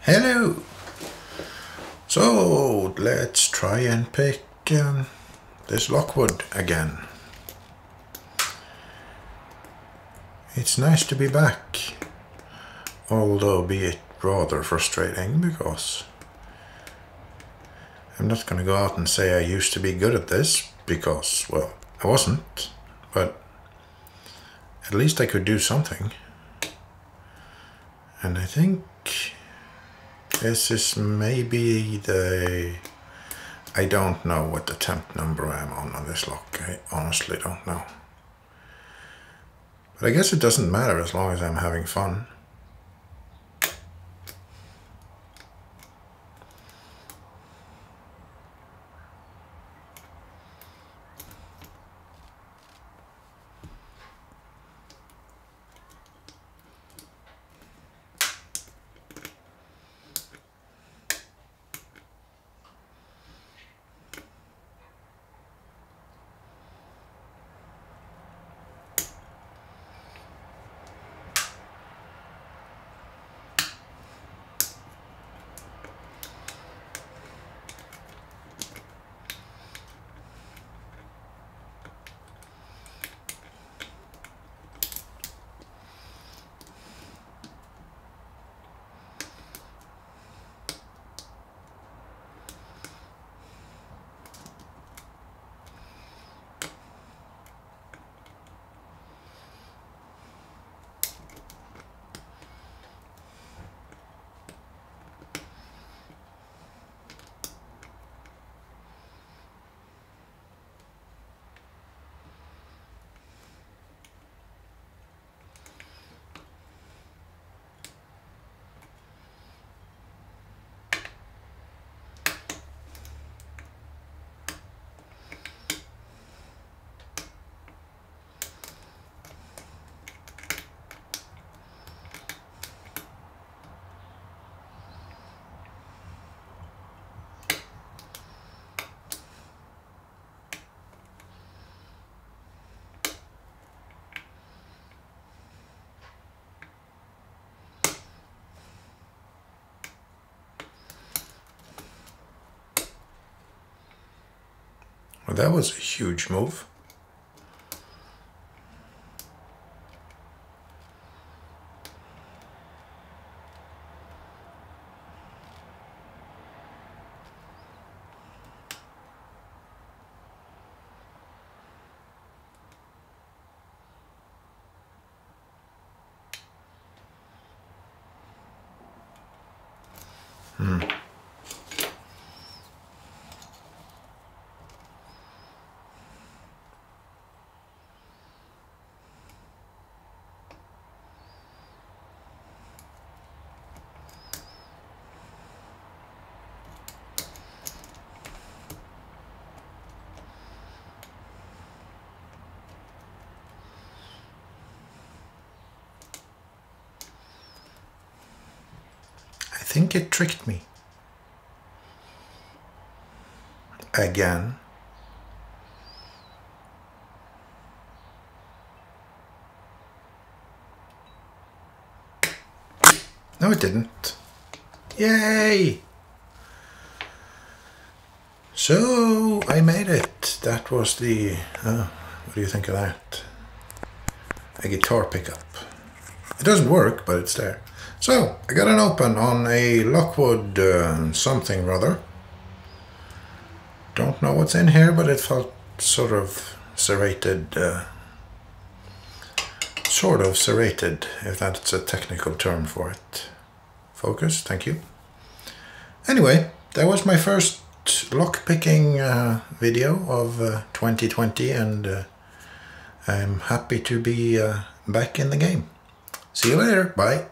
Hello! So let's try and pick this Lockwood again. It's nice to be back, although be it rather frustrating because I'm not going to go out and say I used to be good at this because, well, I wasn't, but at least I could do something. And I think this is maybe I don't know what attempt number I'm on this lock. I honestly don't know. But I guess it doesn't matter as long as I'm having fun. Well, that was a huge move. I think it tricked me. Again. No, it didn't. Yay! So, I made it. That was the... what do you think of that? A guitar pickup. It doesn't work, but it's there. So, I got an open on a Lockwood something rather. Don't know what's in here, but it felt sort of serrated. Sort of serrated, if that's a technical term for it. Focus, thank you. Anyway, that was my first lockpicking video of 2020, and I'm happy to be back in the game. See you later, bye.